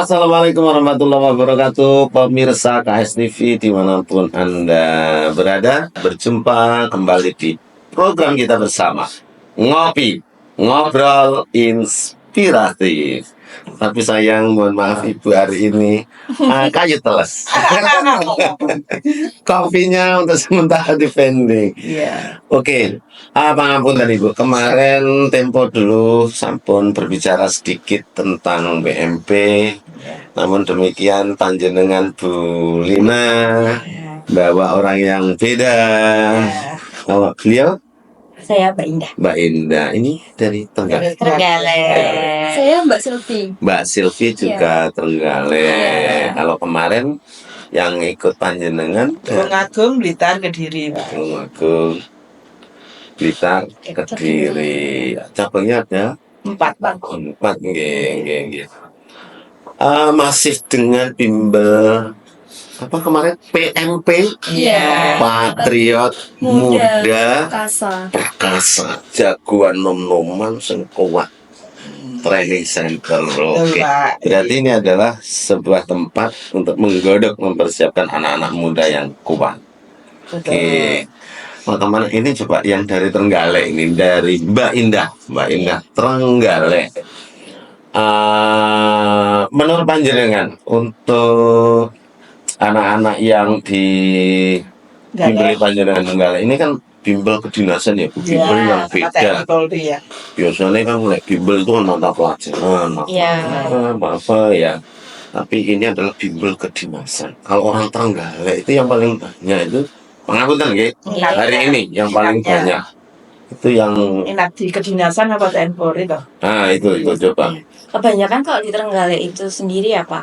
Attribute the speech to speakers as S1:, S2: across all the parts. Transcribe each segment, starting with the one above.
S1: Assalamualaikum warahmatullahi wabarakatuh, pemirsa KSTV dimanapun Anda berada. Berjumpa kembali di program kita bersama Ngopi, Ngobrol Inspiratif. Tapi sayang, mohon maaf Ibu hari ini kayu teles. Kopinya untuk sementara di pending. Oke. Pangapunten Ibu, kemarin tempo dulu sampun berbicara sedikit tentang BMP. Namun demikian panjenengan Bu Lina bawa orang yang beda. Kalau beliau?
S2: Saya Mbak Indah.
S1: Mbak Indah, ini dari Trenggalek.
S2: Saya Mbak Silvi.
S1: Mbak Silvi juga Trenggalek. Kalau kemarin yang ikut panjenengan
S3: Tulungagung, Blitar, Kediri.
S1: Tulungagung, Blitar, Kediri. Cabangnya ada
S3: 4 Bang.
S1: 4, nggih. Masih dengan bimbel apa kemarin PMP, Patriot Muda Perkasa, jagoan nom-noman sing kuat, training center. Oke. Berarti ini adalah sebuah tempat untuk menggodok, mempersiapkan anak-anak muda yang kuat. Oke. Teman-teman, ini coba yang dari Trenggalek ini, dari Mbak Indah Trenggalek. Menurut panjenengan untuk anak-anak yang di bimbel panjenengan Trenggalek ini kan bimbel kedinasan ya, bimbel yang beda. Biasanya kan bimbel itu kan mata pelajaran, apa ya. Tapi ini adalah bimbel kedinasan. Kalau orang Trenggalek itu yang paling banyak itu pangapunten nggih. Hari ini yang paling banyak itu yang
S3: enak di kedinasan apa TNI Polri toh?
S1: Nah, itu coba.
S2: Kebanyakan kalau di Trenggalek itu sendiri ya Pak,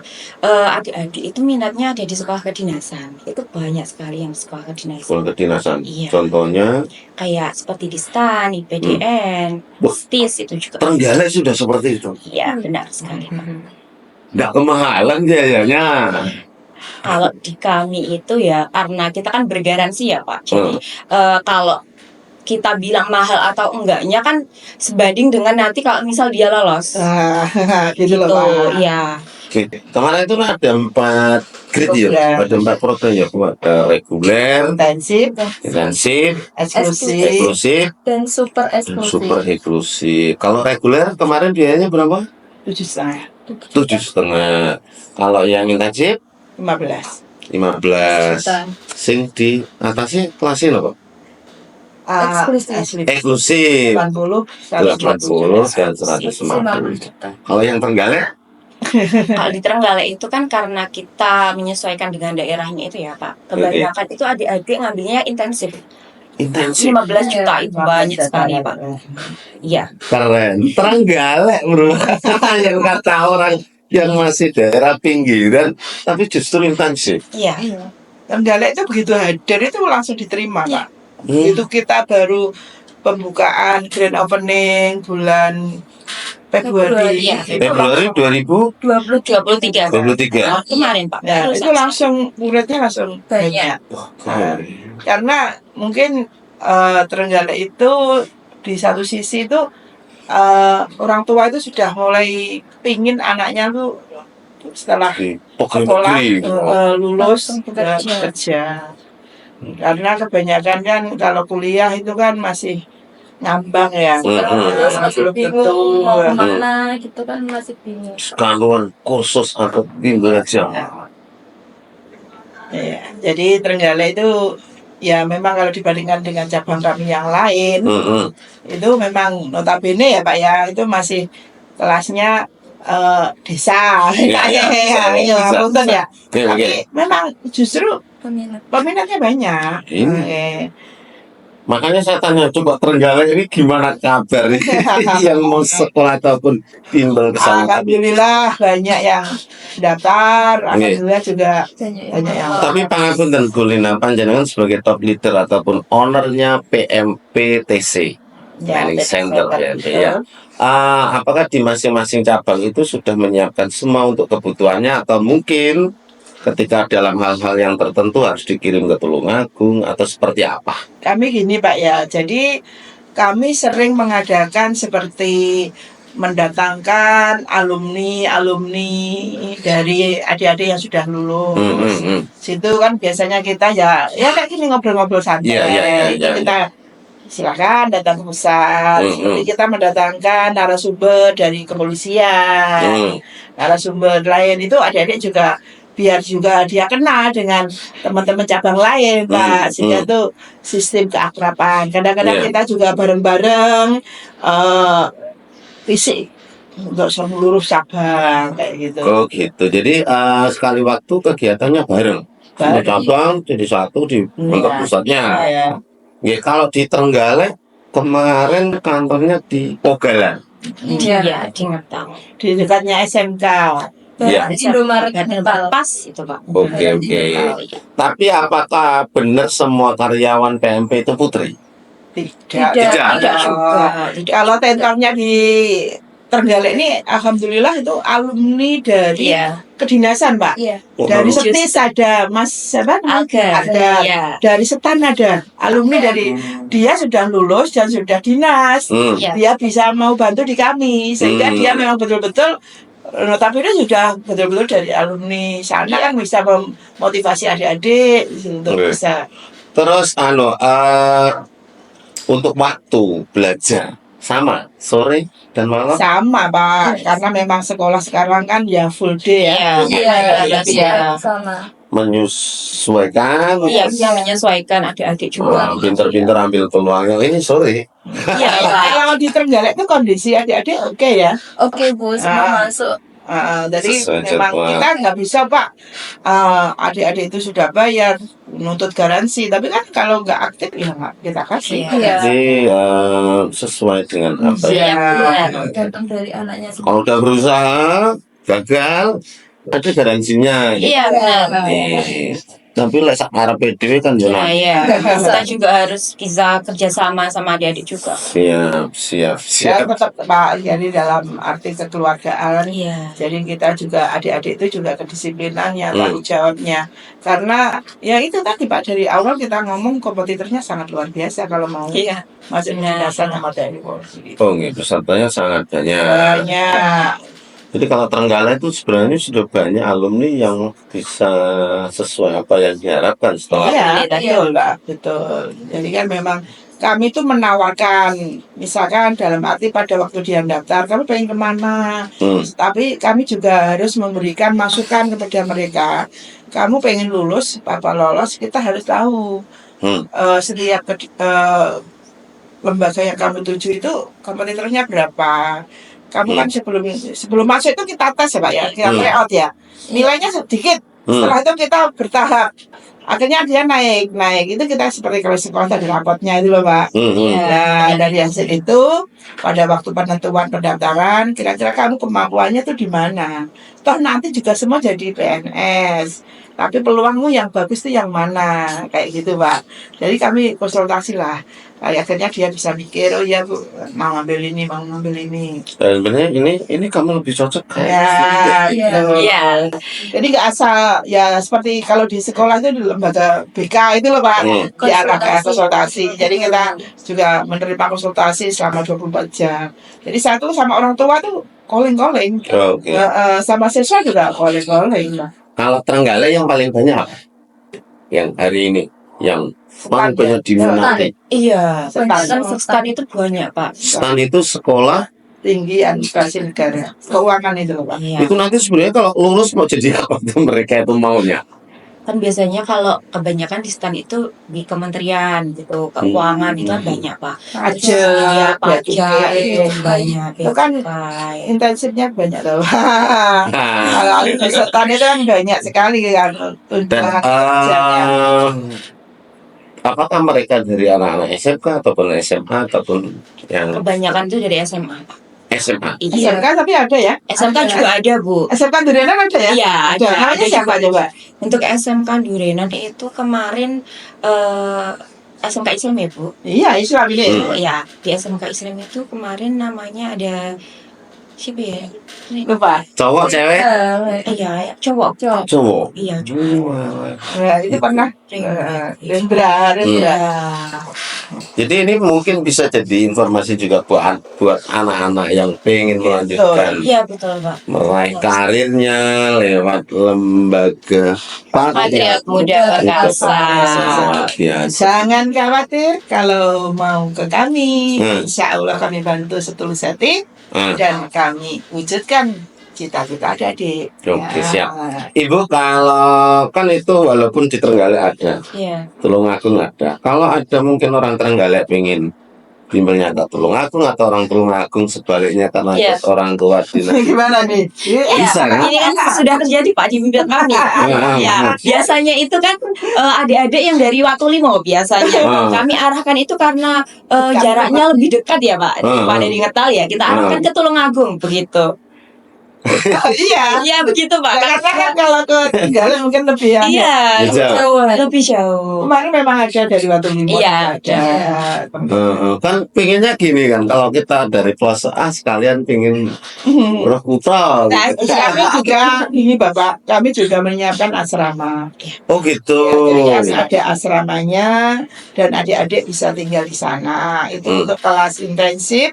S2: adik-adik itu minatnya ada di sekolah kedinasan. Itu banyak sekali yang sekolah kedinasan.
S1: Sekolah kedinasan.
S2: Iya.
S1: Contohnya
S2: kayak seperti di STAN, IPDN, STIS itu juga.
S1: Trenggalek sudah seperti itu.
S2: Iya, benar sekali Pak.
S1: Nggak kemahalan biayanya.
S2: Kalau di kami itu ya karena kita kan bergaransi ya Pak. Jadi kalau kita bilang mahal atau enggaknya kan sebanding dengan nanti kalau misal dia lolos.
S3: Gitu loh Pak.
S2: Iya.
S1: Oke. Kemarin itu ada 4 grade ya, ada 4 program ya, ada reguler,
S3: Intensif,
S1: eksklusif,
S2: Dan super eksklusif.
S1: super eksklusif. Kalau reguler kemarin biayanya berapa?
S3: 7,5,
S1: 7,5. Kalau yang intensif
S3: 15.
S1: 15. Sing di atasnya kelasnya apa? Eksklusif
S3: 80
S1: dan 150. Kalau yang Trenggalek?
S2: Kalau di Trenggalek itu kan karena kita menyesuaikan dengan daerahnya itu ya Pak. Kebanyakan itu adik-adik ngambilnya intensif. 15 juta itu banyak sekali Pak. Iya.
S1: Keren. Trenggalek bro. Yang kata orang yang masih daerah pinggiran tapi justru intensif.
S2: Iya.
S3: Trenggalek itu begitu hadir itu langsung diterima Pak. Itu kita baru pembukaan grand opening bulan Februari.
S2: Iya.
S1: Februari 2023.
S2: 23 kemarin Pak.
S3: Ya,
S2: Baru
S3: itu langsung muridnya langsung banyak.
S1: Wah, keren.
S3: Karena mungkin Trenggalek itu di satu sisi itu orang tua itu sudah mulai pingin anaknya tuh setelah
S1: Di pokok
S3: sekolah
S1: negeri.
S3: lulus
S2: Langsung bekerja.
S3: bekerja. Karena kebanyakan kan kalau kuliah itu kan masih ngambang ya.
S2: Terus masih
S3: Belum
S2: bingung
S3: tentu.
S2: mau kemana gitu kan, masih bingung.
S1: Skanuan khusus atau bimbel aja.
S3: Ya, jadi Trenggalek itu ya memang kalau dibandingkan dengan cabang kami yang lain itu memang notabene ya Pak ya, itu masih kelasnya desa.
S1: Iya,
S3: Punten ya.
S1: Oke.
S3: Tapi memang justru
S2: Peminat.
S3: peminatnya banyak.
S1: Ini.
S3: Oke.
S1: Makanya saya tanya, coba Trenggalek ini gimana kabar nih yang mau sekolah ataupun bimbel ke sana.
S3: Alhamdulillah banyak yang daftar. Alhamdulillah juga banyak yang.
S1: Tapi pangapunten Gulina panjenengan sebagai top leader ataupun ownernya PMPTC Planning Center ya. Apakah di masing-masing cabang itu sudah menyiapkan semua untuk kebutuhannya atau mungkin ketika dalam hal-hal yang tertentu harus dikirim ke Tulungagung atau seperti apa?
S3: Kami gini Pak ya, jadi kami sering mengadakan seperti mendatangkan alumni dari adik-adik yang sudah lulus. Situ kan biasanya kita ya kayak gini ngobrol-ngobrol santai.
S1: Iya.
S3: Kita silakan datang ke pusat. Jadi kita mendatangkan narasumber dari kepolisian, narasumber lain itu adik-adik juga biar juga dia kenal dengan teman-teman cabang lain Pak, sehingga tuh sistem keakraban. Kadang-kadang kita juga bareng-bareng fisik untuk seluruh cabang kayak gitu.
S1: Oh gitu. Jadi sekali waktu kegiatannya bareng. Semua cabang jadi satu di kantor pusatnya.
S3: Ya.
S1: Ya, kalau di Trenggalek kemarin kantornya di Pogalan.
S2: Iya, di Ngetang.
S3: Di dekatnya SMK.
S1: Iya.
S2: Indomaret pas itu Pak.
S1: Oke. Tapi apakah benar semua karyawan PMP itu putri?
S3: Tidak
S2: juga.
S3: Kalau tentornya di Trenggalek ini alhamdulillah itu alumni dari kedinasan Pak.
S2: Iya.
S3: Dari Setis ada Mas siapa? Ada. Dari Setan ada alumni dari dia sudah lulus dan sudah dinas. Dia bisa mau bantu di kami sehingga dia memang betul-betul notabene sudah betul-betul dari alumni sana kan bisa memotivasi adik-adik untuk bisa.
S1: Terus untuk waktu belajar sama sore dan malam?
S3: Sama Pak, karena memang sekolah sekarang kan ya full day ya.
S2: Iya, sama.
S1: Menyesuaikan.
S2: Iya, bisa menyesuaikan adik-adik juga.
S1: Wah, pinter-pinter ambil peluangnya. Ini sore.
S2: Iya, Pak.
S3: Kalau di Trenggalek itu kondisi adik-adik oke ya.
S2: Oke, Bu, semua masuk.
S3: Jadi
S1: Sesuai
S3: memang
S1: jadwal.
S3: kita nggak bisa Pak, adik-adik itu sudah bayar menuntut garansi, tapi kan kalau nggak aktif ya nggak kita kasih.
S2: Iya.
S1: Jadi sesuai dengan apa ya.
S2: Gantung dari anaknya sendiri.
S1: Kalau udah berusaha gagal, ada garansinya.
S2: Iya, benar.
S1: Tapi lek sak arepe dhewe kan yo.
S2: Iya. Kita juga harus bisa kerjasama sama adik-adik juga.
S1: Siap.
S3: Ya tetap Pak, jadi dalam arti kekeluargaan.
S2: Iya.
S3: Jadi kita juga adik-adik itu juga kedisiplinannya, tanggung jawabnya. Karena ya itu tadi Pak, dari awal kita ngomong kompetitornya sangat luar biasa kalau mau masuk kedinasan sama TNI Polri.
S1: Oh, gitu. Pesertanya sangat banyak.
S3: Banyak.
S1: Jadi kalau Trenggalek itu sebenarnya sudah banyak alumni yang bisa sesuai apa yang diharapkan setelah.
S3: Iya, betul Pak, betul. Jadi kan memang kami tuh menawarkan, misalkan dalam arti pada waktu dia daftar, kamu pengen kemana? Tapi kami juga harus memberikan masukan kepada mereka. Kamu pengen lulus, apa lolos, kita harus tahu setiap lembaga yang kamu tuju itu kompetitornya berapa. Kamu kan sebelum masuk itu kita tes ya Pak ya, kita tryout ya. Nilainya sedikit. Setelah itu kita bertahap. Akhirnya dia naik. Itu kita seperti kalau sekolah ada rapotnya itu loh Pak. Nah dari hasil itu pada waktu penentuan pendaftaran, kira-kira kamu kemampuannya tuh di mana? Toh nanti juga semua jadi PNS. tapi peluangmu yang bagus itu yang mana, kayak gitu Pak. Jadi kami konsultasi lah. Akhirnya dia bisa mikir, oh iya Bu, mau ngambil ini, mau ngambil ini.
S1: Dan sebenarnya ini kamu lebih cocok
S3: Ya,
S2: Iya.
S3: jadi nggak asal ya seperti kalau di sekolah itu di lembaga BK itu loh Pak, diarahkan konsultasi. Jadi kita juga menerima konsultasi selama 24 jam. Jadi satu sama orang tua tuh calling.
S1: Oke.
S3: Sama siswa juga calling.
S1: Kalau Trenggalek yang paling banyak apa? Yang hari ini yang paling banyak diminati.
S2: Iya,
S3: Stan.
S2: stan itu banyak Pak.
S1: Stan itu sekolah
S3: Tinggi administrasi negara, keuangan itu loh Pak.
S2: Iya.
S1: itu nanti sebenarnya kalau lulus mau jadi apa tuh mereka itu maunya?
S2: Kan biasanya kalau kebanyakan di stan itu di kementerian gitu, keuangan itu kan banyak Pak.
S3: Pajak,
S2: Pajak itu banyak.
S3: Itu kan intensifnya banyak loh. Kalau di Stan itu kan banyak sekali kan
S1: Dan
S3: tunjangan kerjanya.
S1: apakah mereka dari anak-anak SMK ataupun SMA ataupun yang
S2: Kebanyakan itu dari SMA Pak.
S1: SMA?
S2: Iya.
S3: SMK tapi ada ya?
S2: SMK juga ada Bu.
S3: SMK Durenan ada ya?
S2: Iya, ada.
S3: Namanya siapa coba?
S2: Untuk SMK Durenan itu kemarin SMK Islam ya Bu.
S3: Iya, Islam ini.
S2: Ya, di SMK Islam itu kemarin namanya ada siapa ya?
S3: Lupa.
S1: Cowok, cewek?
S2: Iya, cowok.
S1: Cowok.
S2: Iya, cowok.
S3: Nah, itu pernah. Rendra.
S2: Iya.
S1: Jadi ini mungkin bisa jadi informasi juga buat anak-anak yang pengen melanjutkan
S2: Iya, betul Pak.
S1: meraih karirnya lewat lembaga
S2: Patriot Muda Perkasa.
S1: Biasa.
S3: Jangan khawatir kalau mau ke kami, insya Allah kami bantu setulus hati dan kami wujudkan cita-cita adik-adik.
S1: Oke, siap. Ibu, kalau kan itu walaupun di Trenggalek ada,
S2: Iya.
S1: Tulungagung ada. Kalau ada mungkin orang Trenggalek pengen bimbelnya ke Tulungagung atau orang Tulungagung sebaliknya karena
S2: Iya.
S1: ikut orang tua dinas.
S3: Gimana nih?
S1: Bisa kan?
S2: Ini kan sudah terjadi Pak di bimbel kami. Ya, biasanya itu kan adik-adik yang dari Watulimo biasanya. Kami arahkan itu karena jaraknya lebih dekat ya Pak. Daripada di Ngetal ya, kita arahkan ke Tulungagung begitu.
S3: Iya.
S2: Iya begitu Pak.
S3: Karena kan kalau ke Trenggalek mungkin lebih ya.
S2: Iya,
S1: Jauh.
S2: lebih jauh.
S3: Kemarin memang ada dari Watulimo.
S2: Iya,
S3: ada.
S1: Kan pengennya gini kan, kalau kita dari kelas A sekalian pengen berkutal.
S3: Nah, kami juga ini Bapak, kami juga menyiapkan asrama.
S1: Oh gitu.
S3: Jadi ada asramanya dan adik-adik bisa tinggal di sana. Itu untuk kelas intensif,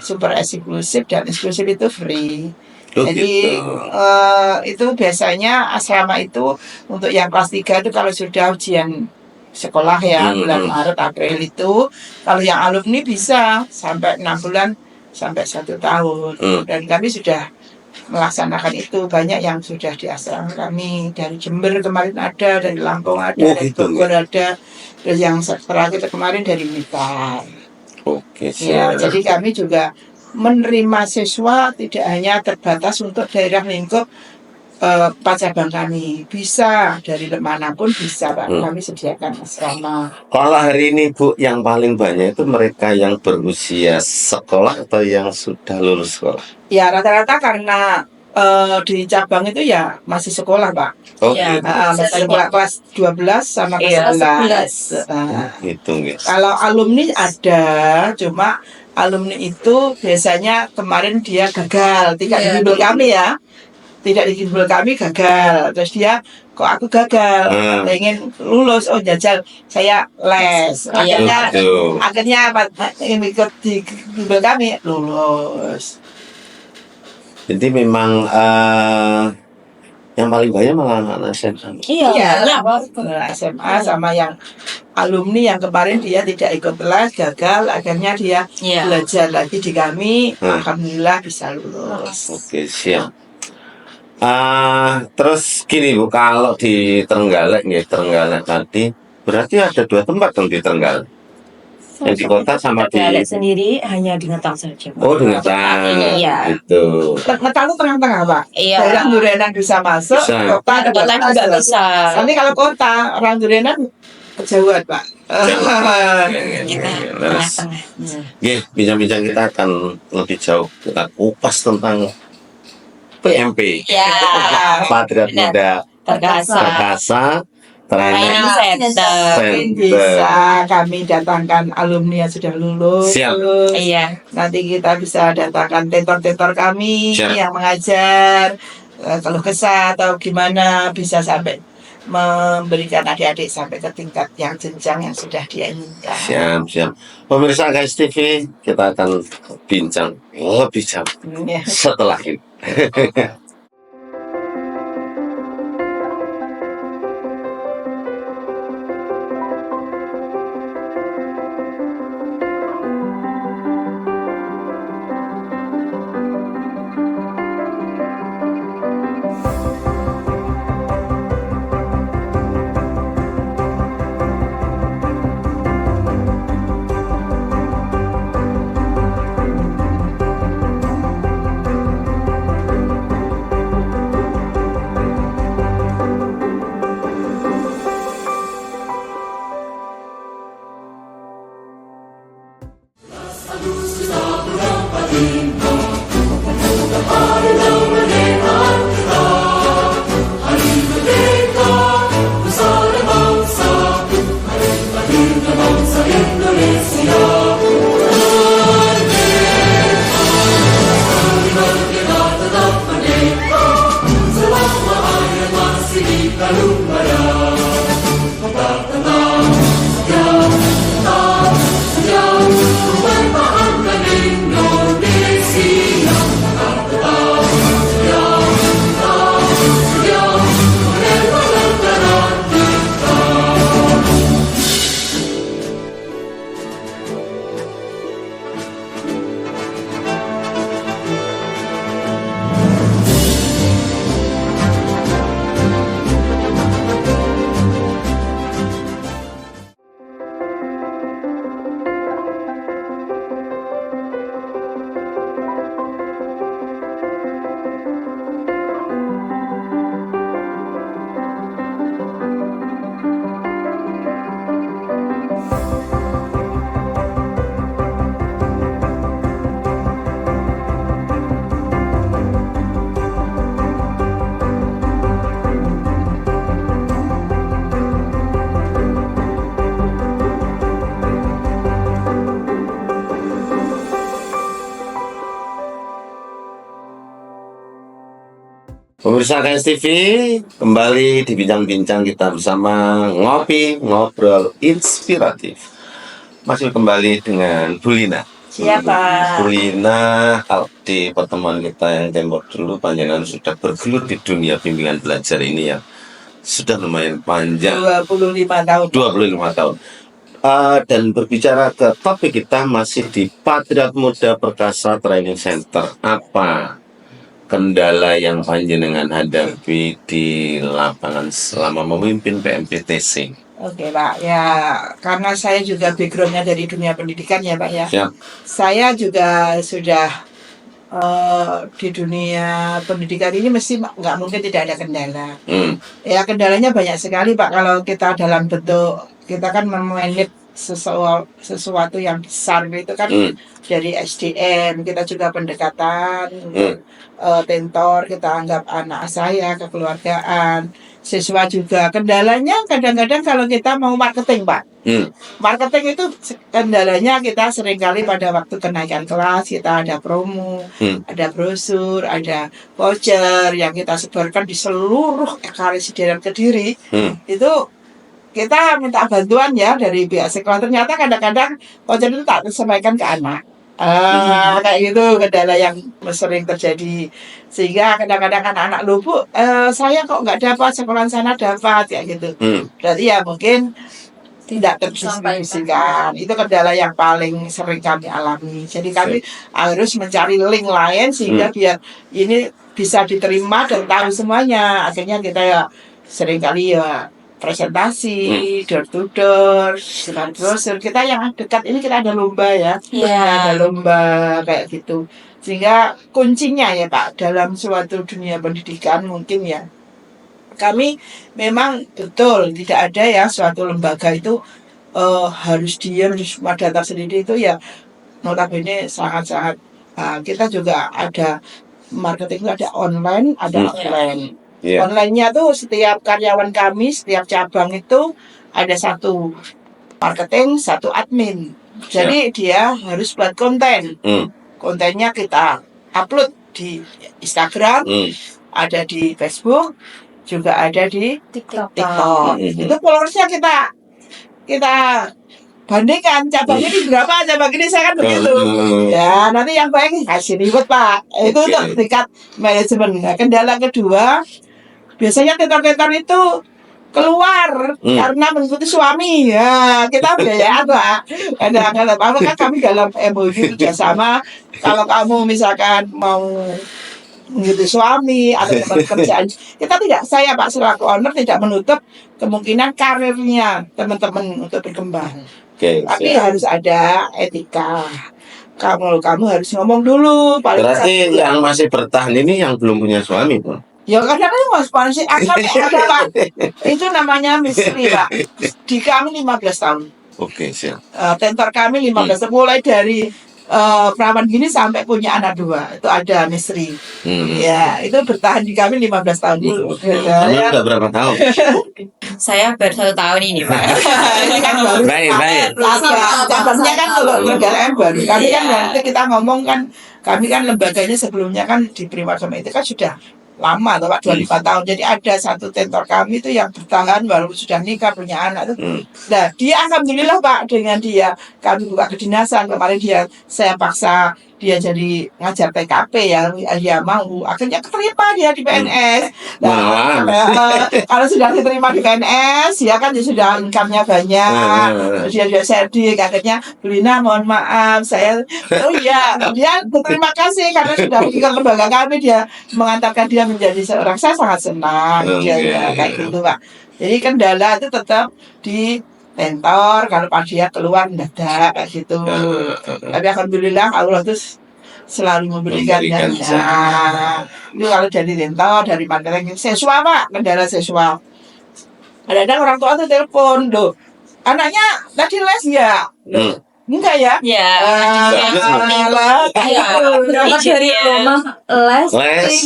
S3: super eksklusif dan eksklusif itu free.
S1: Oh,
S3: Jadi
S1: gitu.
S3: itu biasanya asrama itu untuk yang kelas 3 itu kalau sudah ujian sekolah ya bulan Maret April itu, kalau yang alumni bisa sampai 6 bulan sampai 1 tahun. Dan kami sudah melaksanakan itu, banyak yang sudah di asrama kami, dari Jember kemarin ada, dari Lampung ada, dari Bogor ada, terus yang terakhir kemarin dari Blitar.
S1: Oke,
S3: Ya,
S1: siap.
S3: jadi kami juga menerima siswa tidak hanya terbatas untuk daerah lingkup 4 cabang kami, bisa dari manapun bisa Pak. Kami sediakan asrama.
S1: Kalau hari ini Bu, yang paling banyak itu mereka yang berusia sekolah atau yang sudah lulus sekolah?
S3: Ya rata-rata karena di cabang itu ya masih sekolah Pak.
S1: Oh
S2: Iya.
S1: gitu.
S3: Masih sekolah kelas 12 sama kelas 11.
S1: Gitu, gitu.
S3: Kalau alumni ada, cuma alumni itu biasanya kemarin dia gagal, tidak di bimbel kami ya. Tidak di bimbel kami gagal. Terus dia, kok aku gagal? Pengen lulus, oh jajal saya les. Akhirnya ingin ikut di bimbel kami, lulus.
S1: Jadi memang yang paling banyak malah anak-anak SMA.
S2: Iya.
S3: SMA sama yang alumni yang kemarin dia tidak ikut les, gagal, akhirnya dia belajar lagi di kami, alhamdulillah bisa lulus.
S1: Oke, siap. Terus gini Bu, kalau di Trenggalek nih, Trenggalek tadi berarti ada 2 tempat dong di Trenggalek. Yang di kota sama di
S2: Trenggalek sendiri hanya di Ngetal saja.
S1: Oh, di Ngetal.
S2: Iya.
S1: Gitu.
S3: Ngetal itu tengah-tengah Pak.
S2: Iya.
S3: Daerah Durenan bisa masuk,
S1: Bisa.
S3: kota
S2: Juga bisa.
S3: Nanti kalau kota, orang Durenan kejauhan Pak.
S2: Kita tengah-tengah.
S1: Oke, bincang-bincang kita akan lebih jauh. Kita kupas tentang PMP.
S2: Ya.
S1: Patriot Muda Perkasa Training
S3: Mungkin bisa kami datangkan alumni yang sudah lulus.
S1: Siap.
S2: Iya.
S3: Nanti kita bisa datangkan tentor-tentor kami
S1: Siap.
S3: yang mengajar, kalau kesah atau gimana bisa sampai memberikan adik-adik sampai ke tingkat yang jenjang yang sudah dia inginkan.
S1: Siap. Pemirsa KS TV, kita akan bincang lebih jauh setelah ini. Pemirsa KS TV, kembali di bincang-bincang kita bersama ngobrol inspiratif. Masih kembali dengan Bu Lina.
S3: Siapa?
S1: Bu Lina, kalau di pertemuan kita yang tembok dulu, panjenengan sudah bergelut di dunia bimbingan belajar ini yang sudah lumayan panjang.
S3: 25 tahun.
S1: 25 tahun. Dan berbicara ke topik kita masih di Patriot Muda Perkasa Training Center. Apa kendala yang panjenengan hadapi di lapangan selama memimpin PMPTC?
S3: Oke Pak, ya karena saya juga backgroundnya dari dunia pendidikan ya Pak ya.
S1: Siap.
S3: Saya juga sudah di dunia pendidikan ini mesti nggak mungkin tidak ada kendala. Ya kendalanya banyak sekali Pak. Kalau kita dalam bentuk kita kan memanage sesuatu yang besar itu kan dari SDM, kita juga pendekatan tentor, kita anggap anak saya, kekeluargaan, siswa juga. Kendalanya kadang-kadang kalau kita mau marketing Pak, marketing itu kendalanya kita seringkali pada waktu kenaikan kelas kita ada promo, ada brosur, ada voucher yang kita sebarkan di seluruh Karesidenan Kediri. Itu kita minta bantuan ya dari pihak sekolah. Ternyata kadang-kadang voucher itu tak disampaikan ke anak. Kayak gitu kendala yang sering terjadi. Sehingga kadang-kadang anak-anak lu Bu, saya kok nggak dapat, sekolah sana dapat kayak gitu. Berarti ya mungkin tidak terdistribusikan. Itu kendala yang paling sering kami alami. Jadi kami harus mencari link lain sehingga biar ini bisa diterima dan tahu semuanya. Akhirnya kita ya sering kali ya presentasi, door to door, dengan brosur. Kita yang dekat ini kita ada lomba ya, ada lomba kayak gitu. Sehingga kuncinya ya Pak dalam suatu dunia pendidikan mungkin ya, kami memang betul tidak ada ya suatu lembaga itu harus diam semua data sendiri itu ya notabene sangat-sangat. Kita juga ada marketing itu ada online, ada offline. Online-nya tuh setiap karyawan kami, setiap cabang itu ada satu marketing, satu admin. Jadi dia harus buat konten. Kontennya kita upload di Instagram, ada di Facebook, juga ada di TikTok. Itu followersnya kita bandingkan cabang ini berapa, cabang ini saya kan begitu. Ya nanti yang baik kasih ribet Pak. Itu untuk tingkat manajemen. Nah, kendala kedua biasanya tentor-tentor itu keluar karena mengikuti suami. Ya kita biaya Pak. Ada apa kan kami dalam MOU kerjasama. Kalau kamu misalkan mau mengikuti suami atau tempat kerjaan, saya Pak selaku owner tidak menutup kemungkinan karirnya teman-teman untuk berkembang. Tapi harus ada etika. Kamu harus ngomong dulu.
S1: Berarti yang masih bertahan ini yang belum punya suami, Pak?
S3: Ya kadang-kadang masih ada Pak. Itu namanya misteri Pak. Di kami 15 tahun.
S1: Oke, siap.
S3: Tentor kami 15 tahun, mulai dari perawan gini sampai punya anak 2 itu ada misteri. Ya itu bertahan di kami 15 tahun dulu.
S1: Kamu udah berapa tahun?
S2: Saya baru 1 tahun ini Pak.
S3: Ini kan baru.
S1: Baik.
S3: Cabangnya kan kalau negaraan baru. Kami kan nanti kita ngomong kan, kami kan lembaganya sebelumnya kan di Priwagama itu kan sudah lama tuh Pak, 25 tahun. Jadi ada satu tentor kami itu yang bertahan walaupun sudah nikah punya anak tuh. Nah dia alhamdulillah Pak, dengan dia kami buka kedinasan. Kemarin saya paksa dia jadi ngajar TKP ya, dia mau, akhirnya keterima dia di PNS. Nah, kalau sudah diterima di PNS ya kan dia sudah income-nya banyak. Dia sedih, akhirnya Lina mohon maaf saya dia berterima kasih karena sudah ke lembaga kami, dia mengantarkan dia menjadi seorang, saya sangat senang kayak gitu Pak. Jadi kendala itu tetap di tentor kalau pas dia keluar mendadak kayak gitu. Tapi alhamdulillah Allah tuh selalu memberikannya. Itu kalau dari tentor, dari marketing, siswa Pak, kendala siswa. Ada orang tua tuh telepon, loh anaknya tadi les ya? Enggak ya?
S2: Ya.
S4: Dari rumah les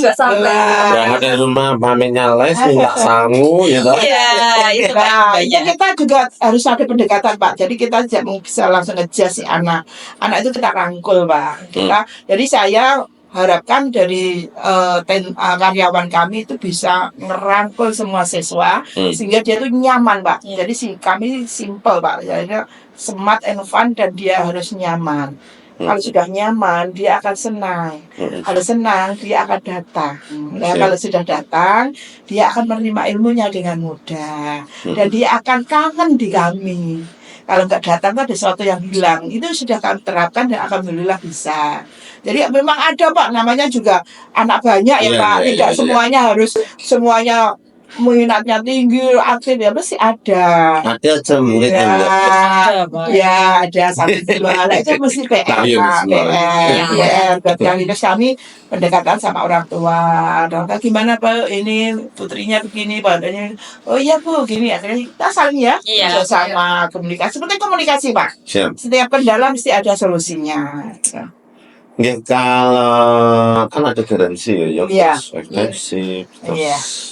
S4: nggak sampai.
S1: Berangkat dari rumah pamitnya les nggak sangu gitu.
S2: Iya, itu kan banyak.
S3: Kita juga harus ada pendekatan Pak. Jadi kita tidak bisa langsung ngejudge si anak. Anak itu kita rangkul Pak. Jadi saya harapkan dari karyawan kami itu bisa ngerangkul semua siswa sehingga dia itu nyaman Pak. Jadi kami simple Pak. Jadi smart and fun dan dia harus nyaman. Kalau sudah nyaman dia akan senang. Kalau senang dia akan datang. Nah, kalau sudah datang dia akan menerima ilmunya dengan mudah dan dia akan kangen di kami. Kalau nggak datang kan ada sesuatu yang hilang. Itu sudah kami terapkan dan alhamdulillah bisa. Jadi memang ada Pak, namanya juga anak banyak ya Pak. Tidak semuanya harus semuanya minatnya tinggi, aktif ya pasti ada.
S1: Ada aja murid
S3: Ya ada satu dua. Itu mesti PR. Buat kali ini kami pendekatan sama orang tua. Orang tua gimana Pak? Ini putrinya begini, Pak. Oh iya Bu, gini. Akhirnya kita saling ya. Sama komunikasi. Seperti komunikasi Pak. Setiap kendala mesti ada solusinya.
S1: Ya, kalau kan ada garansi ya, eksklusif,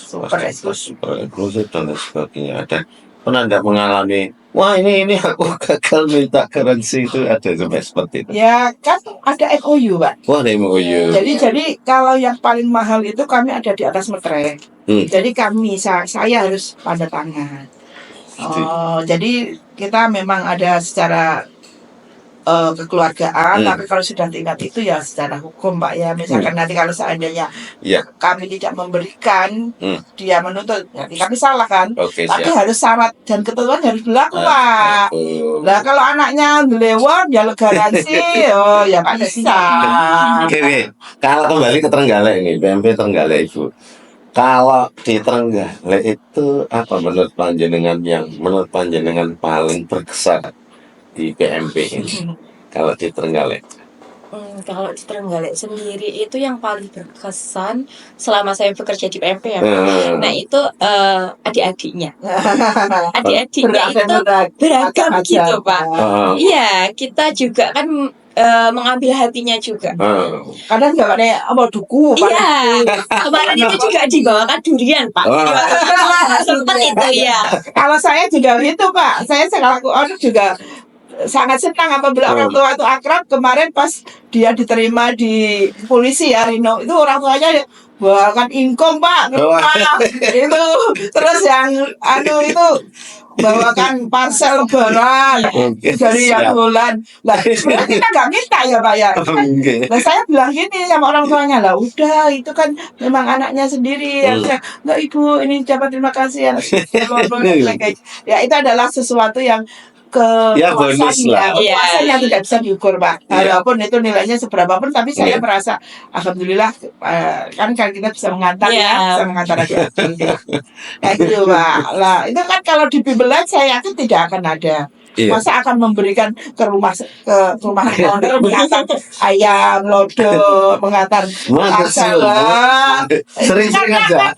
S3: super
S1: eksklusif dan lain sebagainya. Ada pernah nggak mengalami, wah ini aku gagal minta garansi, itu ada sampai seperti itu?
S3: Ya kan ada MOU Pak.
S1: Wah ada MOU.
S3: Jadi kalau yang paling mahal itu kami ada di atas metre. Jadi saya harus tanda tangan. Jadi kita memang ada secara kekeluargaan, tapi kalau sudah tingkat itu ya secara hukum Pak ya. Misalkan nanti kalau seandainya kami tidak memberikan, dia menuntut, nanti kami salah kan. Tapi harus syarat dan ketentuan harus berlaku Pak. Nah kalau anaknya lewat ya garansi, ya Pak bisa.
S1: Oke, kalau kembali ke Trenggalek nih, PMP Trenggalek Ibu. Kalau di Trenggalek itu apa menurut panjenengan paling berkesan di PMP ini? Kalau di Trenggalek?
S2: Kalau di Trenggalek sendiri itu yang paling berkesan selama saya bekerja di PMP ya. Nah itu adik-adiknya. Adik-adiknya itu beragam gitu Pak. Iya, kita juga kan mengambil hatinya juga.
S3: Kadang juga ada apa duku.
S2: Iya, kemarin itu juga dibawakan durian, Pak. Sempet itu ya.
S3: Kalau saya juga gitu, Pak. Saya selaku orang juga sangat senang apabila orang tua itu akrab. Kemarin pas dia diterima di polisi ya, Rino, itu orang tuanya bawakan ingkong, Pak, ke rumah. Itu terus yang itu bawakan parsel lebaran dari yang bulan. Lah sebenarnya kita nggak minta ya, Pak ya. Nah saya bilang gini sama orang tuanya, lah udah itu kan memang anaknya sendiri. Nggak Ibu, ini ucapan terima kasih ya. Itu adalah sesuatu yang kepuasan yang tidak bisa diukur, Pak. Walaupun itu nilainya seberapa pun, tapi saya merasa alhamdulillah kan kita bisa mengantar bisa mengantar aja. Kayak gitu, Pak. Lah itu kan kalau di Bimbel saya yakin tidak akan ada. Masa akan memberikan ke rumah owner mengantar ayam, lodo, mengantar
S1: sering-sering aja.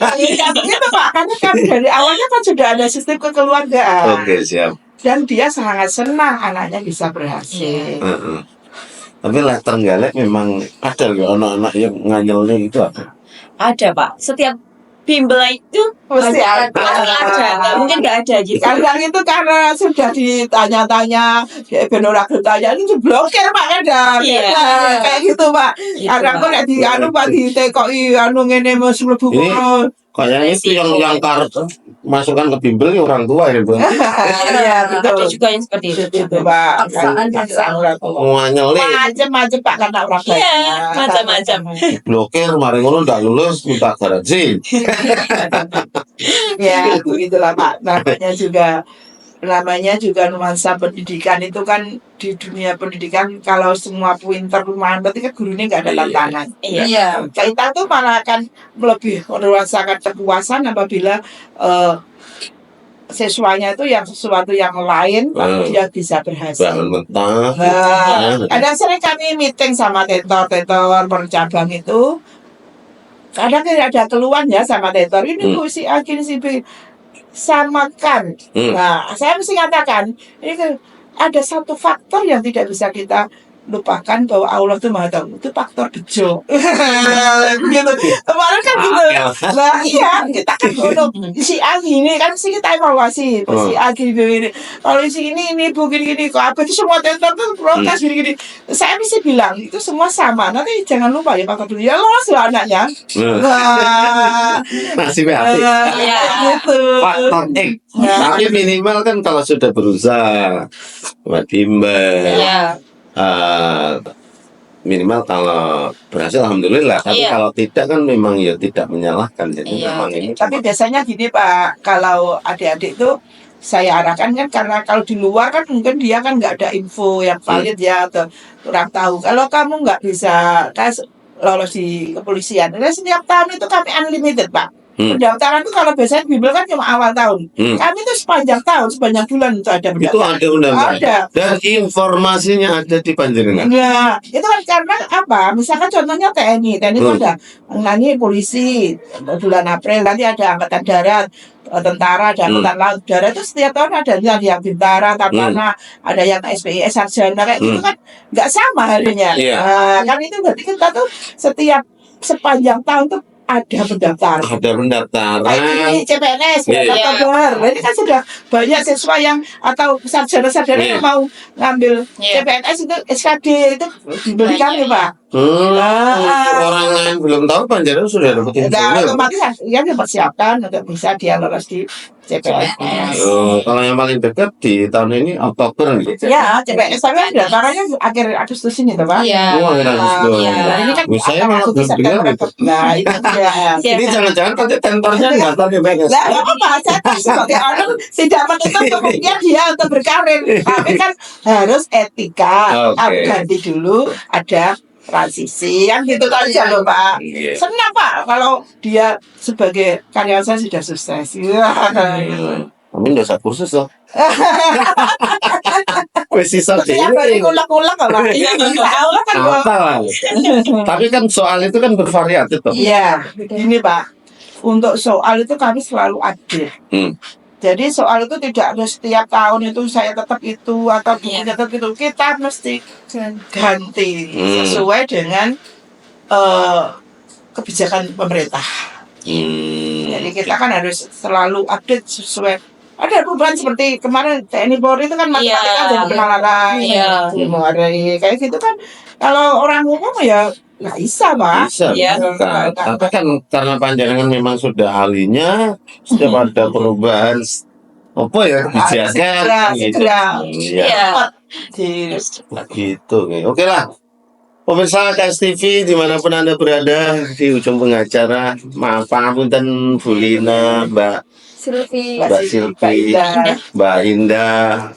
S3: Begitu, Pak. Karena kami dari awalnya kan sudah ada sistem kekeluargaan.
S1: Oke, siap.
S3: Dan dia sangat senang anaknya bisa berhasil.
S1: Tapi lah Trenggalek memang ada loh anak-anak yang nganyelnya itu apa?
S2: Ada, Pak. Setiap bimbel itu
S3: Mesti ada.
S2: Mungkin nggak ada gitu.
S3: Kadang itu karena sudah ditanya-tanya, benora tanya ini blokir, Pak, kadang. Kayak gitu, Pak. Kadang kok di Pak ditekoki ngene mesti mlebu kono.
S1: Kayaknya itu yang masukkan ke bimbel ya orang tua ya, Bang.
S3: Iya, betul.
S2: Ada juga yang seperti itu.
S3: Pak.
S4: Paksaan
S3: orang tua.
S1: Nganyeli.
S3: Macam-macam, Pak, karena orang tua.
S2: Iya, macam-macam.
S1: Blokir, mari ngono ndak lulus minta garansi.
S3: Ya, begitulah, Pak. Namanya juga nuansa pendidikan itu kan di dunia pendidikan kalau semua pinter rumahan berarti kan gurunya nggak ada tantangan.
S2: Iya.
S3: Kita tuh malah akan lebih merasakan kepuasan apabila siswanya itu yang sesuatu yang lain dia bisa berhasil. Ada sering kami meeting sama tentor percabang itu. Kadang ada keluhan ya sama tentor ini Bu si A gini si B samakan. Nah, saya mesti katakan ini kan ada satu faktor yang tidak bisa kita lupakan bahwa Allah itu Maha Tahu. Itu faktor bejo. Gitu. Kemarin kan gitu. Nah, iya, kita kan si A gini kan sih kita evaluasi. Si A gini. Kalau si ini Bu gini kok apa itu semua tentor tuh protes gini. Saya mesti bilang itu semua sama. Nanti jangan lupa ya faktor bejo. Ya lolos loh anaknya.
S1: Masih hati.
S3: Gitu.
S1: Faktor X. Tapi minimal kan kalau sudah berusaha buat bimbel. Minimal kalau berhasil alhamdulillah, tapi kalau tidak kan memang ya tidak menyalahkan. Jadi memang ini.
S3: Tapi biasanya gini, Pak, kalau adik-adik itu saya arahkan kan karena kalau di luar kan mungkin dia kan nggak ada info yang valid ya atau kurang tahu. Kalau kamu nggak bisa tes lolos di kepolisian, nah, setiap tahun itu kami unlimited, Pak. Pendaftaran itu kalau biasanya bimbel kan cuma awal tahun. Kami itu sepanjang tahun, sepanjang bulan itu ada pendaftaran.
S1: Itu ada undangan.
S3: Ada.
S1: Dan informasinya ada di Panjenengan.
S3: Nah, itu kan karena apa? Misalkan contohnya TNI itu ada nanti polisi bulan April, nanti ada angkatan darat, tentara, ada angkatan laut, darat itu setiap tahun ada yang bintara, tapana, ada yang SPIS sarjana kayak gitu kan nggak sama harinya. Kan itu berarti kita tuh setiap sepanjang tahun tuh ada pendaftaran.
S1: Ada pendaftaran.
S3: Ini CPNS, Oktober. Ini kan sudah banyak siswa yang atau sarjana-sarjana yang mau ngambil CPNS itu SKD itu diberikan ya, Pak.
S1: Orang lain belum tahu Panjenengan sudah dapat info.
S3: Otomatis ya dipersiapkan untuk bisa dia lolos di CPNS.
S1: Kalau yang paling dekat di tahun ini Oktober gitu.
S3: Ya, CPNS tapi ada caranya akhir Agustus ini tuh, Pak.
S1: Akhir Agustus.
S3: Ini kan
S1: saya malah berpikir gitu.
S3: Nah, itu
S1: ini jangan-jangan nanti tentornya nggak tahu CPNS.
S3: Nah, apa? Saya sebagai orang tidak menutup kemungkinan dia untuk berkarir. Tapi kan harus etika. Ganti dulu ada transisi yang gitu kan ya loh, Pak. Senang, Pak, kalau dia sebagai karyawan saya sudah sukses.
S1: Tapi nggak usah kursus loh. Wes sisa
S3: ya balik ulang-ulang apa?
S1: Tapi kan soal itu kan bervariatif toh.
S3: Iya, ini Pak. Untuk soal itu kami selalu adil. Jadi soal itu tidak harus setiap tahun itu saya tetap itu atau tetap itu. Kita mesti ganti sesuai dengan kebijakan pemerintah. Jadi kita kan harus selalu update sesuai. Ada perubahan seperti kemarin TNI Polri itu kan matematika jadi penalaran, kayak gitu kan. Kalau orang umum ya nggak bisa, Pak.
S1: Bisa. Tapi kan karena panjenengan memang sudah ahlinya, setiap ada perubahan apa ya kebijakan gitu. Gitu. Oke lah. Pemirsa KSTV dimanapun Anda berada di ujung pengacara, maaf pangapunten Bu Lina, Mbak Silvi, Mbak Indah,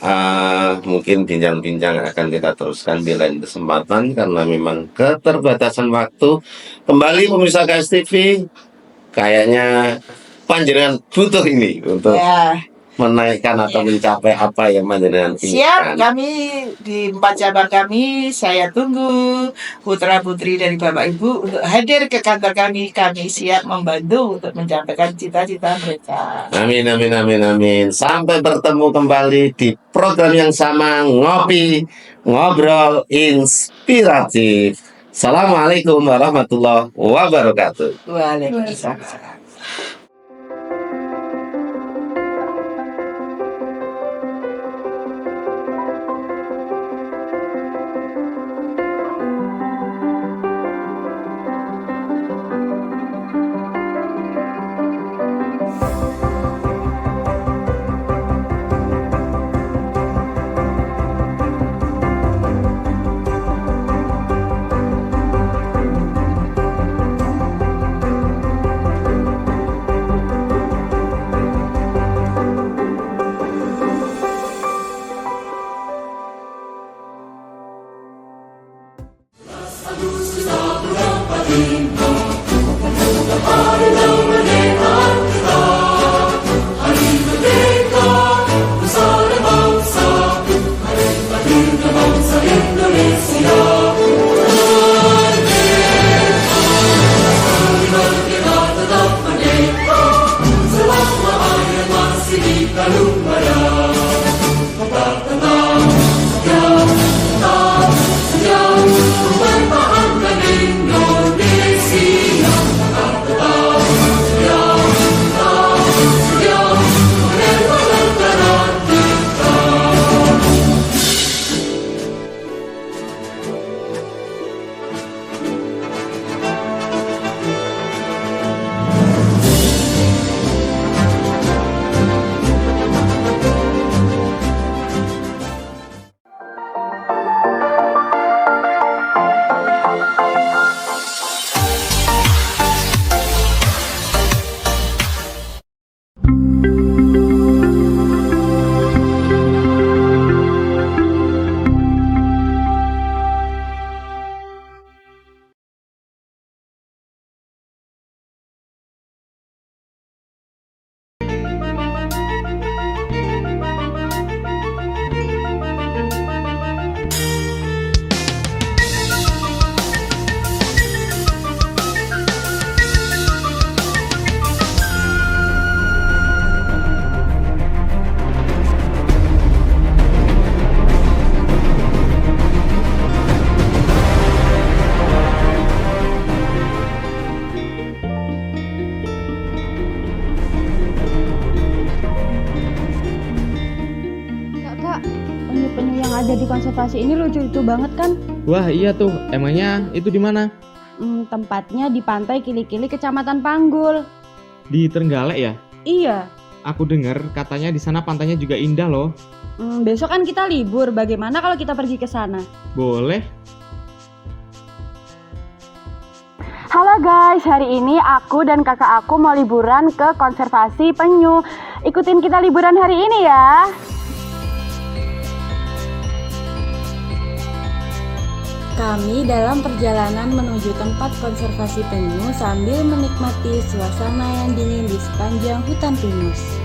S1: mungkin bincang-bincang akan kita teruskan di lain kesempatan karena memang keterbatasan waktu. Kembali pemirsa KSTV, kayaknya panjenengan butuh ini untuk menaikkan atau mencapai apa yang panjenengan inginkan.
S3: Siap, kami di 4 cabang kami, saya tunggu putra-putri dari Bapak Ibu untuk hadir ke kantor kami. Kami siap membantu untuk mencapai cita-cita mereka.
S1: Amin, amin, amin, amin. Sampai bertemu kembali di program yang sama, Ngopi, Ngobrol Inspiratif. Assalamualaikum warahmatullahi wabarakatuh.
S3: Waalaikumsalam.
S5: penyu-penyu yang ada di konservasi ini lucu-lucu banget kan?
S6: Wah iya tuh, emangnya itu di mana?
S5: Tempatnya di Pantai Kili-Kili, Kecamatan Panggul.
S6: Di Trenggalek ya?
S5: Iya.
S6: Aku dengar katanya di sana pantainya juga indah loh.
S5: Besok kan kita libur, bagaimana kalau kita pergi ke sana?
S6: Boleh.
S5: Halo guys, hari ini aku dan kakak aku mau liburan ke konservasi penyu. Ikutin kita liburan hari ini ya. Kami dalam perjalanan menuju tempat konservasi penyu sambil menikmati suasana yang dingin di sepanjang hutan pinus.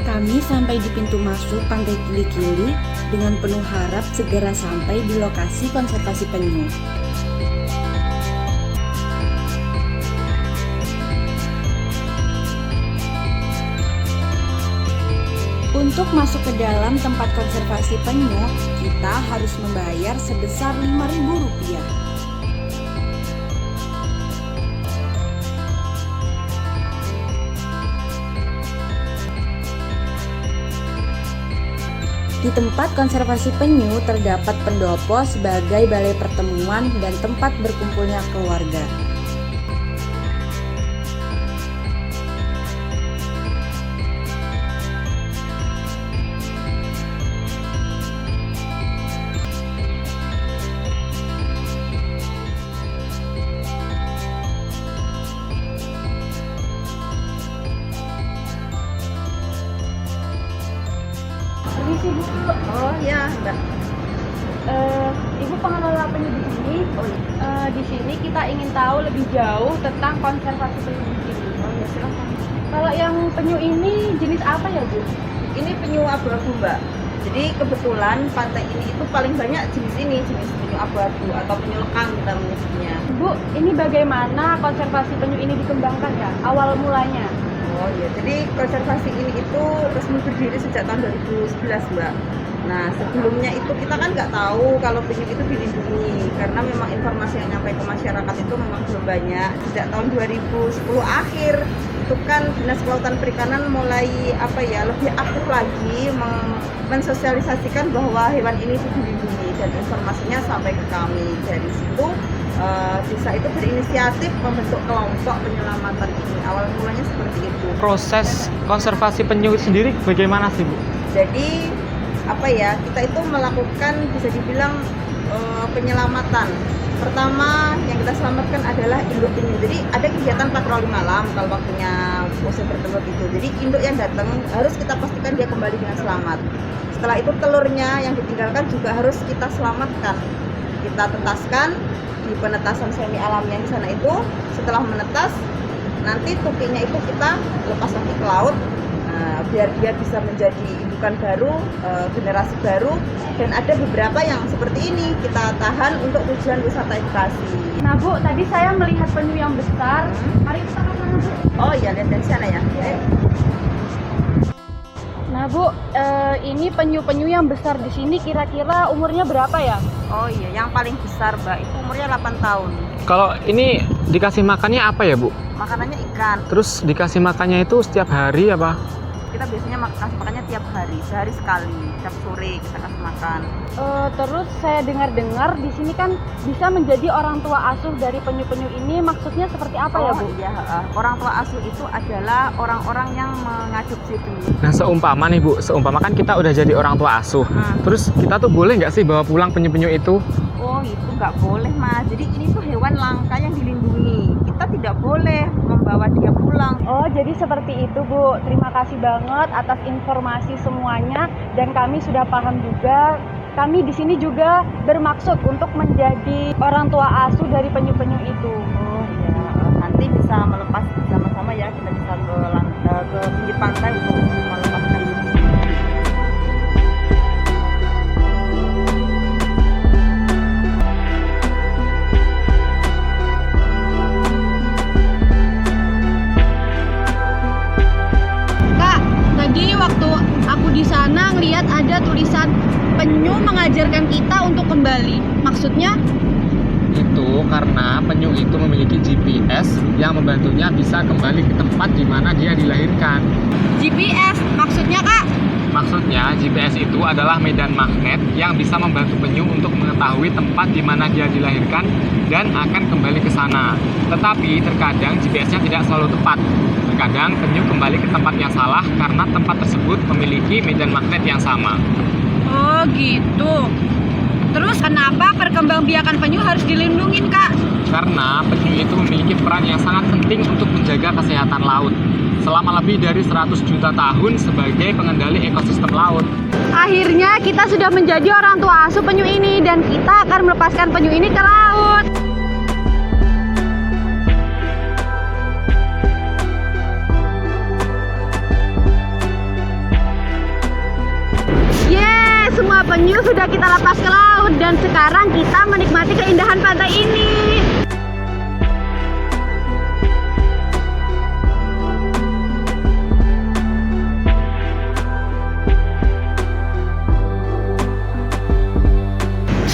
S5: Kami sampai di pintu masuk Pantai Kili-Kili dengan penuh harap segera sampai di lokasi konservasi penyu. Untuk masuk ke dalam tempat konservasi penyu, kita harus membayar sebesar Rp5.000. Di tempat konservasi penyu terdapat pendopo sebagai balai pertemuan dan tempat berkumpulnya keluarga.
S4: Permisi Bu.
S3: Oh ya, Mbak.
S4: Ibu pengelola penyu di sini. Di sini kita ingin tahu lebih jauh tentang konservasi penyu di sini.
S3: Oh ya, silakan.
S4: Kalau yang penyu ini jenis apa ya Bu?
S3: Ini penyu abu-abu, Mbak. Jadi kebetulan pantai ini itu paling banyak jenis penyu abu-abu atau penyu lekang kita menyebutnya.
S4: Bu, ini bagaimana konservasi penyu ini dikembangkan ya? Awal mulanya?
S3: Oh iya, jadi konservasi ini itu resmi berdiri sejak tahun 2011, Mbak. Nah, sebelumnya itu kita kan nggak tahu kalau penyu itu dilindungi karena memang informasi yang nyampe ke masyarakat itu memang belum banyak. Sejak tahun 2010 akhir itu kan Dinas Kelautan Perikanan mulai lebih aktif lagi mensosialisasikan bahwa hewan ini itu dilindungi dan informasinya sampai ke kami. Dari situ desa itu berinisiatif membentuk kelompok penyelamatan ini. Awal mulanya seperti itu.
S6: Proses konservasi penyu sendiri bagaimana sih, Bu?
S3: Jadi kita itu melakukan bisa dibilang penyelamatan. Pertama yang kita selamatkan adalah induk penyu. Jadi ada kegiatan patroli malam kalau waktunya musim bertelur itu. Jadi induk yang datang harus kita pastikan dia kembali dengan selamat. Setelah itu telurnya yang ditinggalkan juga harus kita selamatkan. Kita tetaskan di penetasan semi alamnya di sana itu. Setelah menetas, nanti tukinya itu kita lepas lagi ke laut. Biar dia bisa menjadi indukan baru, generasi baru, dan ada beberapa yang seperti ini kita tahan untuk tujuan wisata edukasi.
S4: Nah Bu, tadi saya melihat penyu yang besar. Mari kita ke sana Bu.
S3: Oh iya, lihat dari sana ya.
S4: Nah Bu, ini penyu-penyu yang besar di sini kira-kira umurnya berapa ya?
S3: Oh iya, yang paling besar Mbak itu umurnya 8 tahun.
S6: Kalau ini dikasih makannya apa ya, Bu?
S3: Makanannya ikan.
S6: Terus dikasih makannya itu setiap hari apa?
S3: Kita biasanya kasih makannya tiap hari, sehari sekali, tiap sore kita kasih makan.
S4: Terus saya dengar-dengar di sini kan bisa menjadi orang tua asuh dari penyu-penyu ini. Maksudnya seperti apa ya Bu?
S3: Iya, orang tua asuh itu adalah orang-orang yang mengadopsi penyu.
S6: Nah, seumpama nih Bu, kan kita udah jadi orang tua asuh. Terus kita tuh boleh nggak sih bawa pulang penyu-penyu itu?
S3: Oh, itu nggak boleh Mas. Jadi ini tuh hewan langka yang dilindungi. Kita tidak boleh membawa dia pulang.
S4: Oh, jadi seperti itu Bu. Terima kasih banget atas informasi semuanya dan kami sudah paham juga. Kami di sini juga bermaksud untuk menjadi orang tua asuh dari penyu-penyu itu.
S3: Oh iya, nanti bisa melepas bersama-sama ya. Kita bisa ke pinggir pantai untuk melepaskan.
S4: Tadi waktu aku di sana ngelihat ada tulisan penyu mengajarkan kita untuk kembali. Maksudnya?
S6: Itu karena penyu itu memiliki GPS yang membantunya bisa kembali ke tempat di mana dia dilahirkan.
S4: GPS maksudnya Kak?
S6: Maksudnya GPS itu adalah medan magnet yang bisa membantu penyu untuk mengetahui tempat di mana dia dilahirkan dan akan kembali ke sana. Tetapi terkadang GPS-nya tidak selalu tepat. Terkadang penyu kembali ke tempat yang salah karena tempat tersebut memiliki medan magnet yang sama.
S4: Oh gitu. Terus kenapa perkembangbiakan penyu harus dilindungi Kak?
S6: Karena penyu itu memiliki peran yang sangat penting untuk menjaga kesehatan laut selama lebih dari 100 juta tahun sebagai pengendali ekosistem laut.
S4: Akhirnya kita sudah menjadi orang tua asuh penyu ini dan kita akan melepaskan penyu ini ke laut. Yeay, semua penyu sudah kita lepas ke laut dan sekarang kita menikmati keindahan pantai ini.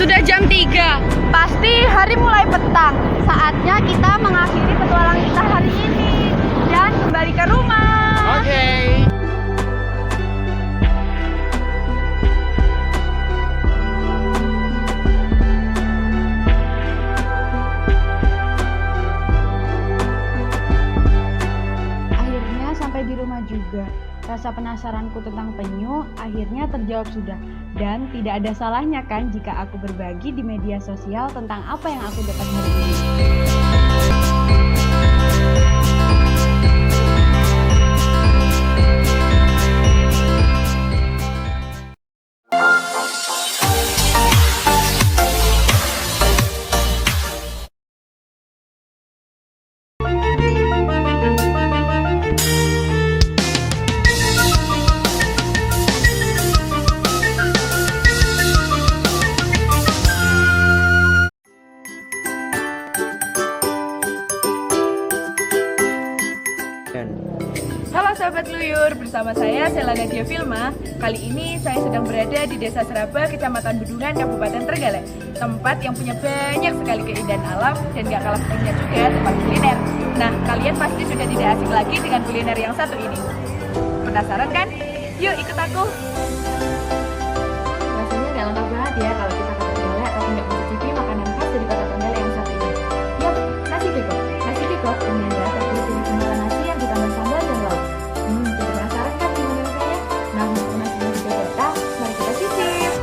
S4: Sudah jam 3. Pasti hari mulai petang. Saatnya kita mengakhiri petualang kita hari ini dan kembali ke rumah.
S6: Oke.
S4: Akhirnya sampai di rumah juga. Rasa penasaranku tentang penyu akhirnya terjawab sudah. Dan tidak ada salahnya kan jika aku berbagi di media sosial tentang apa yang aku dapat hari ini.
S7: Halo sahabat Luyur, bersama saya Sela Nadia Filma. Kali ini saya sedang berada di Desa Seraba, Kecamatan Bedungan, Kabupaten Trenggalek. Tempat yang punya banyak sekali keindahan alam dan gak kalah pentingnya juga tempat kuliner. Nah, kalian pasti sudah tidak asing lagi dengan kuliner yang satu ini. Penasaran kan? Yuk ikut aku.
S8: Rasanya gak lengkap banget ya kalau kita ke Trenggalek tapi nggak mencicipi makanan khas dari kota Trenggalek yang satu ini. Yap, nasi kikok. Nasi kikok ternyata terdiri dari cemilan nasi yang ditambah sambal dan lauk. Jadi penasaran kan gimana rasanya? Nah, mumpung nasinya sudah datang, mari kita cicip.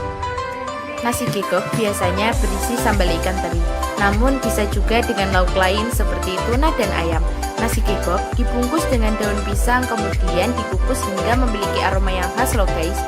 S9: Nasi kikok biasanya berisi sambal ikan teri, namun bisa juga dengan lauk lain seperti tuna dan ayam. Nasi kikok dibungkus dengan daun pisang kemudian dikukus hingga memiliki aroma yang khas loh guys.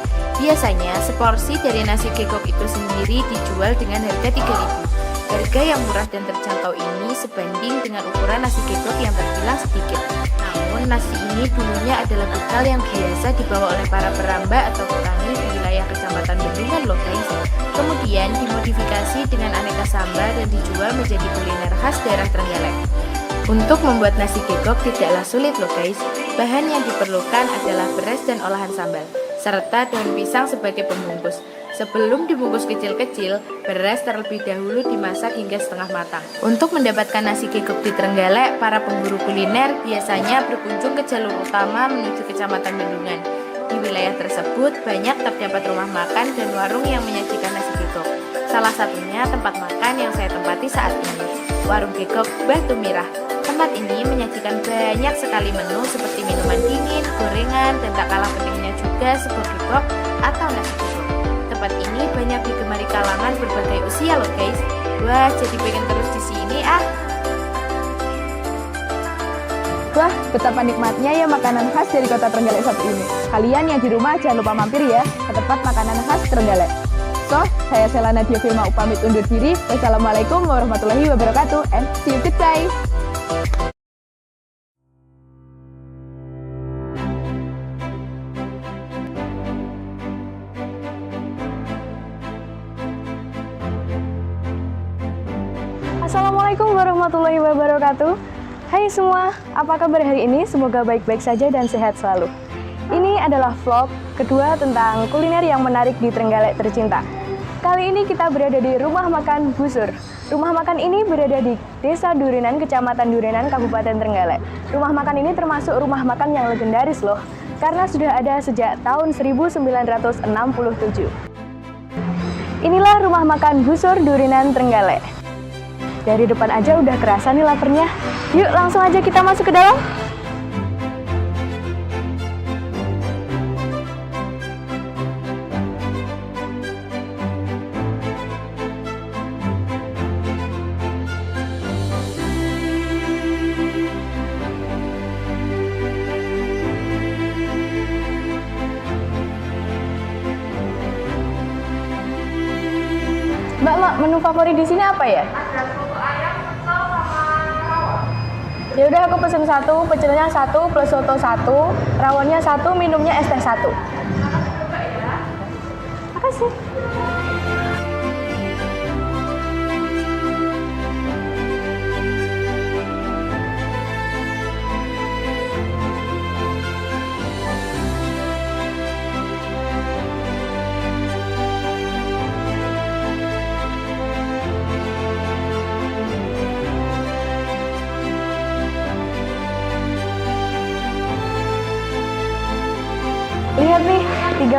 S9: Biasanya seporsi dari nasi kikok itu sendiri dijual dengan harga 3.000. Harga yang murah dan terjangkau ini sebanding dengan ukuran nasi kikok yang terbilang sedikit. Namun nasi ini dulunya adalah bekal yang biasa dibawa oleh para perambah atau petani di wilayah Kecamatan Bedungan loh guys. Kemudian dimodifikasi dengan aneka sambal dan dijual menjadi kuliner khas daerah Trenggalek. Untuk membuat nasi kikok tidaklah sulit loh guys. Bahan yang diperlukan adalah beras dan olahan sambal, serta daun pisang sebagai pembungkus. Sebelum dibungkus kecil-kecil, beras terlebih dahulu dimasak hingga setengah matang. Untuk mendapatkan nasi kikok di Trenggalek, para pemburu kuliner biasanya berkunjung ke jalur utama menuju Kecamatan Bedungan. Di wilayah tersebut banyak terdapat rumah makan dan warung yang menyajikan nasi kikok. Salah satunya tempat makan yang saya tempati saat ini, Warung Kikok Batu Mirah. Tempat ini menyajikan banyak sekali menu seperti minuman dingin, gorengan, dan tak kalah pentingnya juga sego kikok atau nasi kikok. Tempat ini banyak digemari kalangan berbagai usia loh guys. Wah, jadi pengen terus di sini ah.
S7: Wah, betapa nikmatnya ya makanan khas dari kota Trenggalek satu ini. Kalian yang di rumah jangan lupa mampir ya ke tempat makanan khas Trenggalek. So, saya Sela Nadia Filma pamit undur diri. Wassalamualaikum warahmatullahi wabarakatuh and see you goodbye.
S4: Assalamualaikum warahmatullahi wabarakatuh. Hai semua, apa kabar hari ini? Semoga baik-baik saja dan sehat selalu. Ini adalah vlog kedua tentang kuliner yang menarik di Trenggalek tercinta. Kali ini kita berada di Rumah Makan Busur. Rumah makan ini berada di Desa Durinan, Kecamatan Durinan, Kabupaten Trenggalek. Rumah makan ini termasuk rumah makan yang legendaris loh, karena sudah ada sejak tahun 1967. Inilah Rumah Makan Busur Durinan Trenggalek. Dari depan aja udah kerasa nih laparnya. Yuk langsung aja kita masuk ke dalam. Mbak, menu favorit di sini apa ya? Ya udah aku pesen satu, pecelnya satu, plus soto satu, rawonnya satu, minumnya es teh satu. Makasih.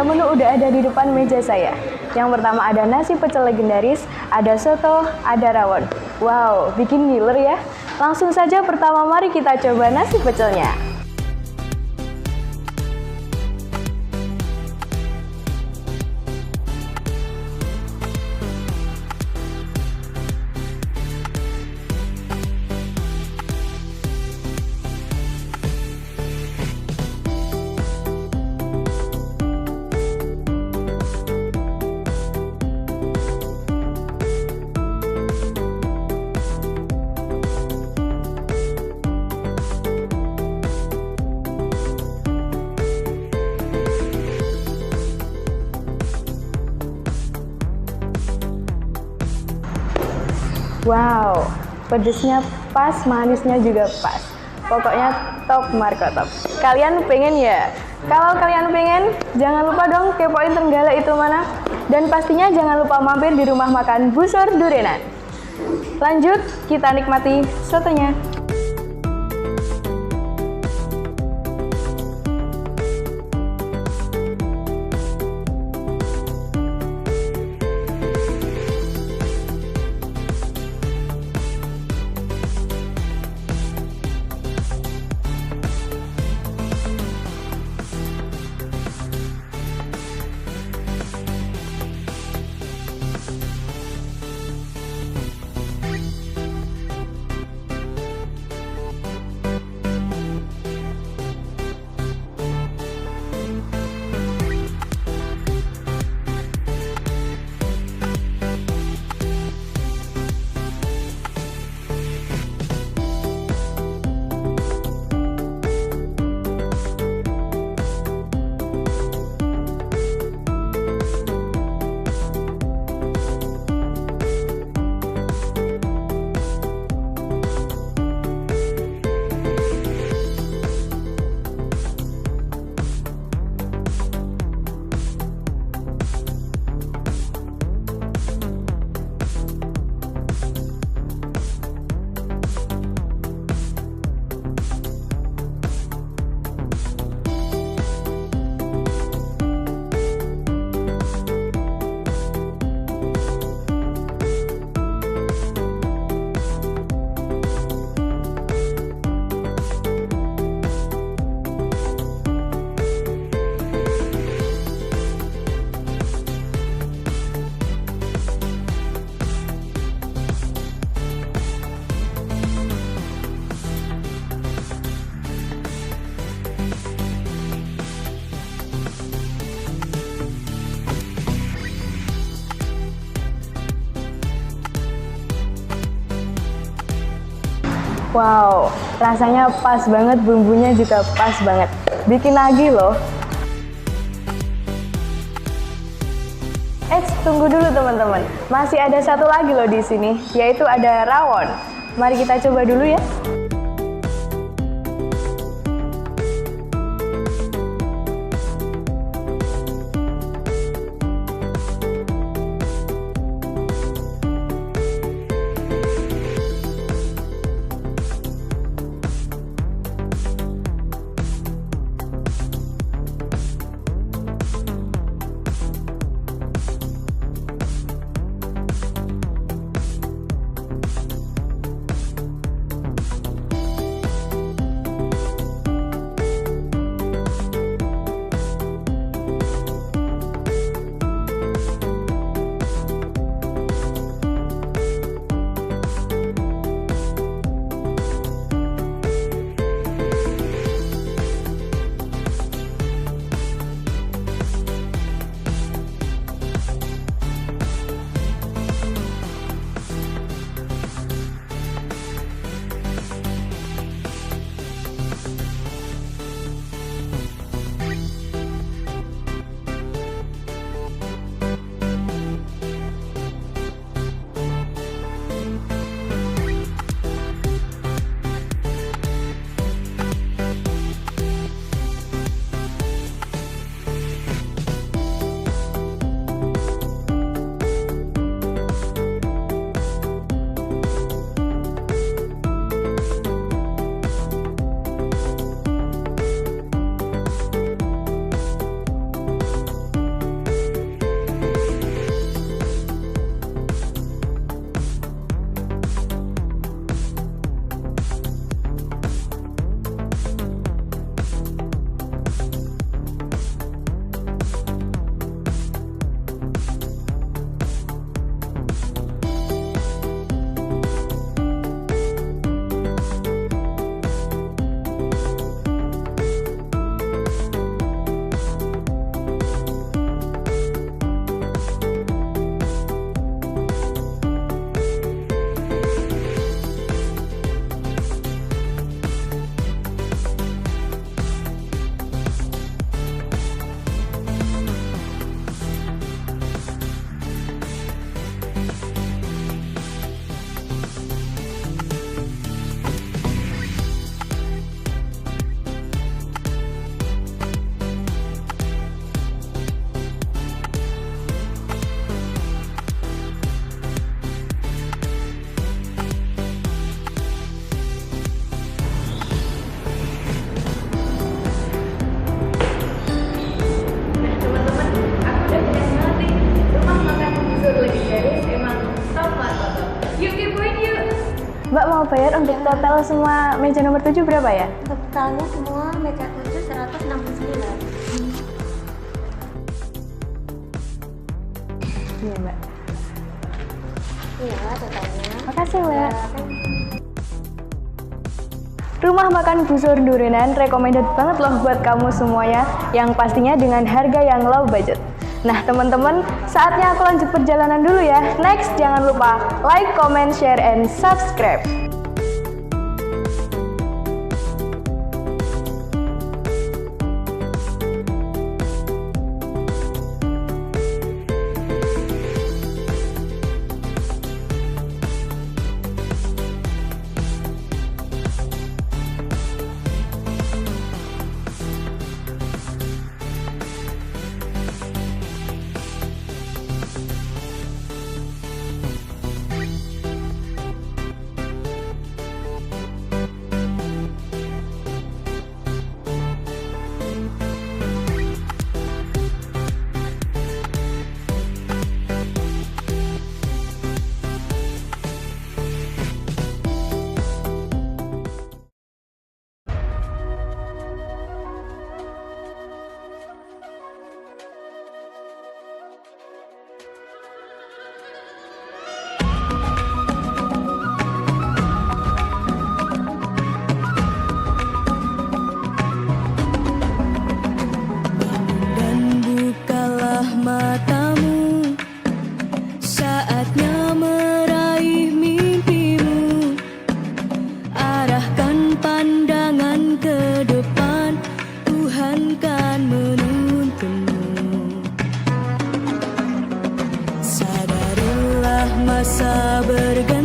S4: tiga menu udah ada di depan meja saya. Yang pertama ada nasi pecel legendaris, ada soto, ada rawon. Wow, bikin ngiler ya. Langsung saja pertama mari kita coba nasi pecelnya. Wow, pedesnya pas, manisnya juga pas. Pokoknya top Marco top. Kalian pengen ya? Kalau kalian pengen, jangan lupa dong kepoin Trenggalek itu mana. Dan pastinya jangan lupa mampir di rumah makan Busur Durenan. Lanjut, kita nikmati sotonya. Wow, rasanya pas banget, bumbunya juga pas banget. Bikin lagi loh. Tunggu dulu teman-teman. Masih ada satu lagi loh di sini, yaitu ada rawon. Mari kita coba dulu ya. Mbak mau bayar untuk total semua meja nomor 7 berapa ya?
S10: Totalnya semua meja 7 169.
S4: Iya Mbak.
S10: Iya, totalnya.
S4: Makasih Mbak. Rumah makan Busur Durenan recommended banget loh buat kamu semuanya, yang pastinya dengan harga yang low budget. Nah teman-teman, saatnya aku lanjut perjalanan dulu ya. Next, jangan lupa like, comment, share, and subscribe.
S11: Matamu, saatnya meraih mimpimu. Arahkan pandangan ke depan, Tuhan kan menuntunmu. Sadarilah masa berganti.